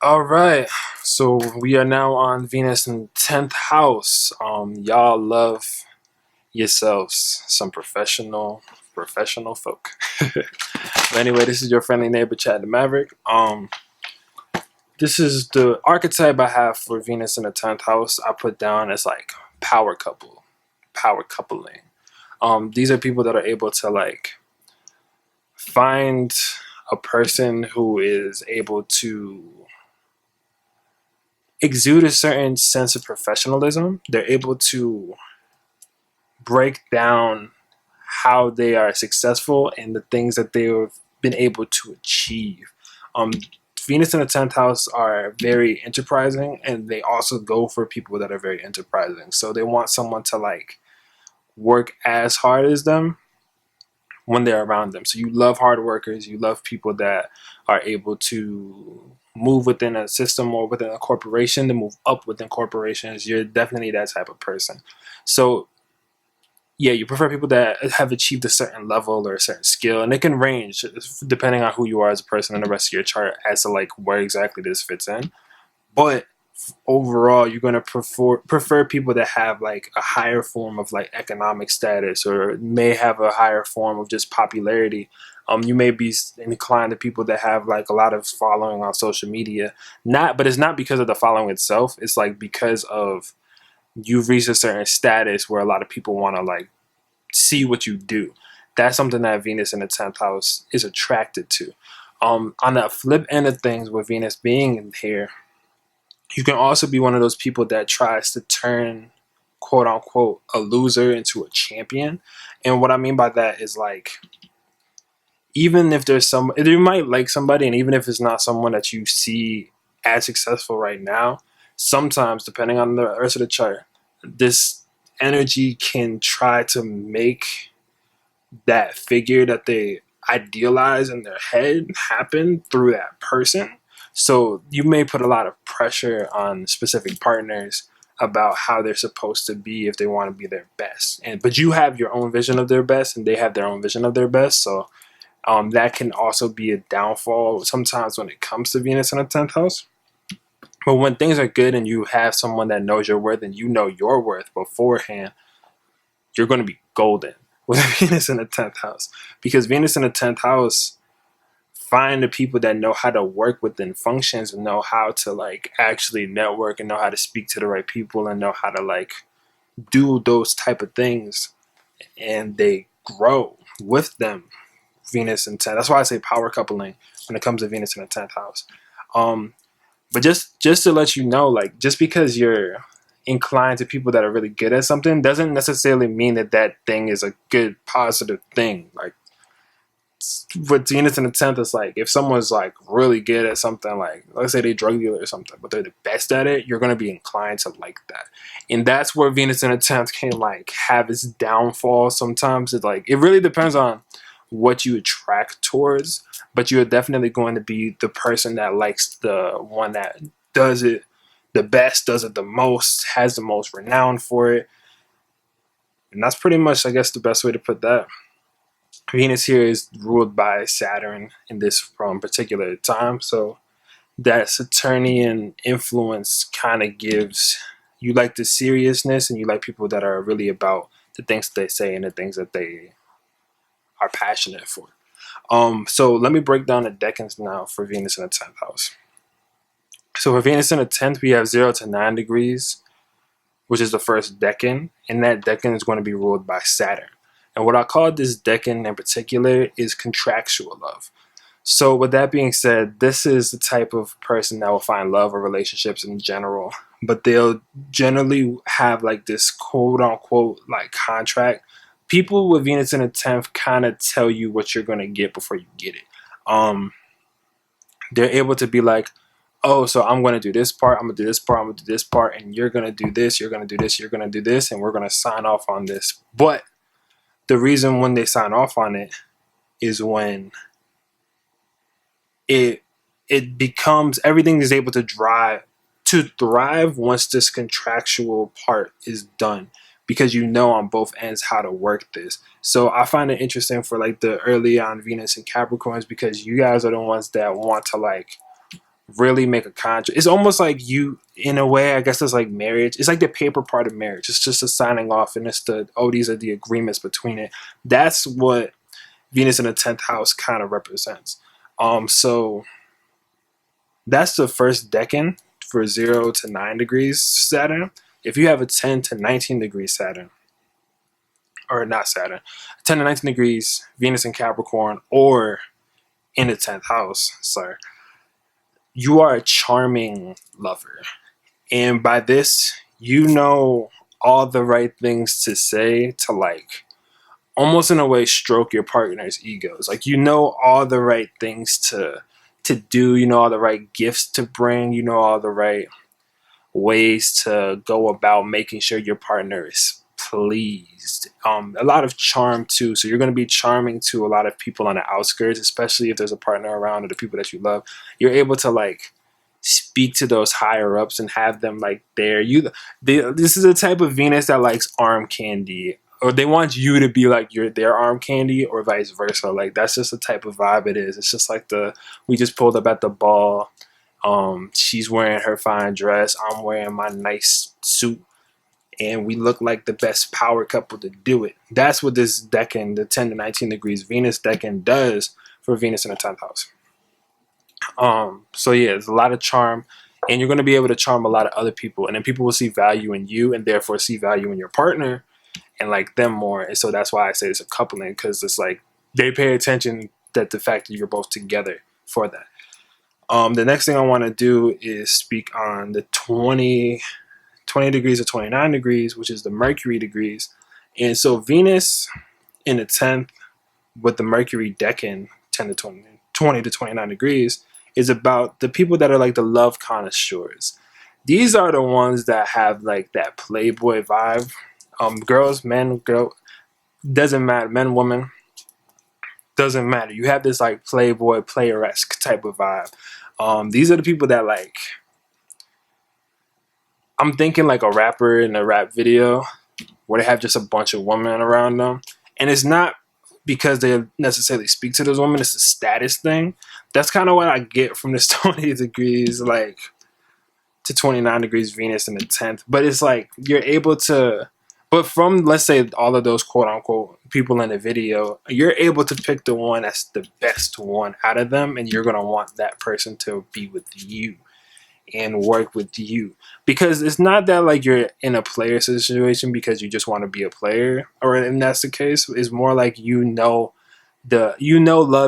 All right. So we are now on Venus in 10th house. Y'all love yourselves some professional folk. But anyway, this is your friendly neighbor Chad the Maverick. This is the archetype I have for Venus in the 10th house. I put down as like power couple, power coupling. These are people that are able to like find a person who is able to exude a certain sense of professionalism. They're able to break down how they are successful and the things that they've been able to achieve. Um, Venus in the 10th house are very enterprising, and they also go for people that are very enterprising. So they want someone to like work as hard as them when they're around them. So you love hard workers, you love people that are able to move within a system or within a corporation, to move up within corporations. You're definitely that type of person. So yeah, you prefer people that have achieved a certain level or a certain skill, and it can range depending on who you are as a person and the rest of your chart as to like where exactly this fits in. But overall, you're going to prefer people that have like a higher form of like economic status, or may have a higher form of just popularity. You may be inclined to people that have like a lot of following on social media. But it's not because of the following itself. It's like because of you've reached a certain status where a lot of people want to like see what you do. That's something that Venus in the 10th house is attracted to. On the flip end of things, with Venus being in here, you can also be one of those people that tries to turn quote unquote a loser into a champion. And what I mean by that is like, even if you might like somebody, and even if it's not someone that you see as successful right now, sometimes depending on the rest of the chart, this energy can try to make that figure that they idealize in their head happen through that person. So you may put a lot of pressure on specific partners about how they're supposed to be if they want to be their best. But you have your own vision of their best, and they have their own vision of their best. So that can also be a downfall sometimes when it comes to Venus in the 10th house. But when things are good and you have someone that knows your worth and you know your worth beforehand, you're going to be golden with Venus in the 10th house. Because Venus in the 10th house, find the people that know how to work within functions and know how to like actually network and know how to speak to the right people and know how to like do those type of things, and they grow with them. Venus in 10th. That's why I say power coupling when it comes to Venus in the 10th house. But just to let you know, like, just because you're inclined to people that are really good at something doesn't necessarily mean that that thing is a good positive thing. Like with Venus in the 10th, it's like if someone's like really good at something, like let's say they drug dealer or something, but they're the best at it, you're gonna be inclined to like that. And that's where Venus in the 10th can like have its downfall sometimes. It like it really depends on what you attract towards, but you're definitely going to be the person that likes the one that does it the best, does it the most, has the most renown for it. And that's pretty much, I guess, the best way to put that. Venus here is ruled by Saturn in this particular time, so that Saturnian influence kind of gives you like the seriousness, and you like people that are really about the things that they say and the things that they are passionate for. So let me break down the decans now for Venus in the 10th house. So for Venus in the 10th, we have 0 to 9 degrees, which is the first decan, and that decan is going to be ruled by Saturn. And what I call this decan in particular is contractual love. So with that being said, this is the type of person that will find love or relationships in general, but they'll generally have like this quote unquote like contract. People with Venus in the 10th kind of tell you what you're going to get before you get it. They're able to be like, oh, so I'm going to do this part, I'm going to do this part, I'm going to do this part, and you're going to do this, you're going to do this, you're going to do this, and we're going to sign off on this. But the reason when they sign off on it is when it becomes, everything is able to thrive once this contractual part is done, because you know on both ends how to work this. So I find it interesting for like the early on Venus and Capricorns, because you guys are the ones that want to like really make a contract. It's almost like you, in a way, I guess it's like marriage. It's like the paper part of marriage. It's just a signing off, and it's the, oh, these are the agreements between it. That's what Venus in the 10th house kind of represents. So that's the first decan for 0 to 9 degrees Saturn. If you have a 10 to 19 degrees Saturn, or not Saturn, 10 to 19 degrees Venus in Capricorn, or in the 10th house, sorry, you are a charming lover. And by this, you know all the right things to say to, like, almost in a way stroke your partner's egos. Like, you know all the right things to do, you know all the right gifts to bring, you know all the right ways to go about making sure your partner is pleased. A lot of charm too. So you're going to be charming to a lot of people on the outskirts, especially if there's a partner around or the people that you love. You're able to, like, speak to those higher ups and have them, like, there. This is a type of Venus that likes arm candy, or they want you to be like their arm candy, or vice versa. Like, that's just the type of vibe it is. It's just like we just pulled up at the ball. She's wearing her fine dress. I'm wearing my nice suit, and we look like the best power couple to do it. That's what this decan, the 10 to 19 degrees Venus decan, does for Venus in the 10th house. So yeah, there's a lot of charm, and you're going to be able to charm a lot of other people, and then people will see value in you, and therefore see value in your partner and like them more. And so that's why I say it's a coupling, because it's like they pay attention that the fact that you're both together for that. The next thing I want to do is speak on the 20 degrees to 29 degrees, which is the Mercury degrees. And so Venus in the 10th with the Mercury decan, 10 to 20 to 29 degrees, is about the people that are like the love connoisseurs. These are the ones that have like that playboy vibe. Girls, men, doesn't matter. Men, women, doesn't matter. You have this like playboy, player-esque type of vibe. These are the people that, like, I'm thinking like a rapper in a rap video where they have just a bunch of women around them. And it's not because they necessarily speak to those women, it's a status thing. That's kind of what I get from this 20 degrees, like, to 29 degrees Venus in the 10th. But it's like you're able to, but from, let's say, all of those quote unquote people in the video, you're able to pick the one that's the best one out of them, and you're going to want that person to be with you and work with you. Because it's not that like you're in a player situation because you just want to be a player, or and that's the case. It's more like love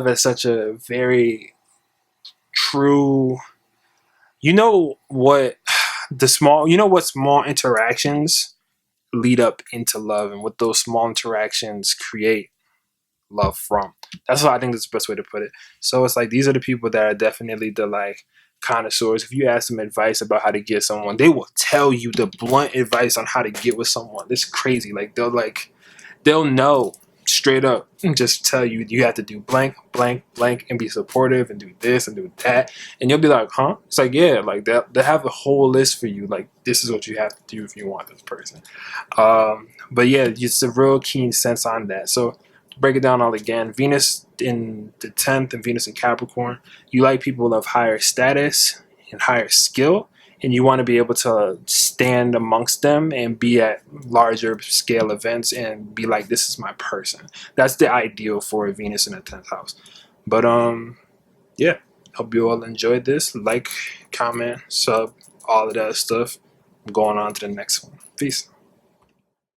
as such a very true, what small interactions lead up into love, and what those small interactions create love from. That's what I think is the best way to put it. So it's like these are the people that are definitely the, like, connoisseurs. If you ask them advice about how to get someone, they will tell you the blunt advice on how to get with someone. It's crazy. They'll know straight up and just tell you have to do blank, blank, blank, and be supportive and do this and do that. And you'll be like, huh? It's like, yeah, like they have a whole list for you. Like, this is what you have to do if you want this person. But yeah, it's a real keen sense on that. So to break it down all again, Venus in the 10th and Venus in Capricorn, you like people of higher status and higher skill, and you want to be able to stand amongst them and be at larger scale events and be like, this is my person. That's the ideal for Venus in the 10th house. But yeah, hope you all enjoyed this. Like, comment, sub, all of that stuff. I'm going on to the next one. Peace.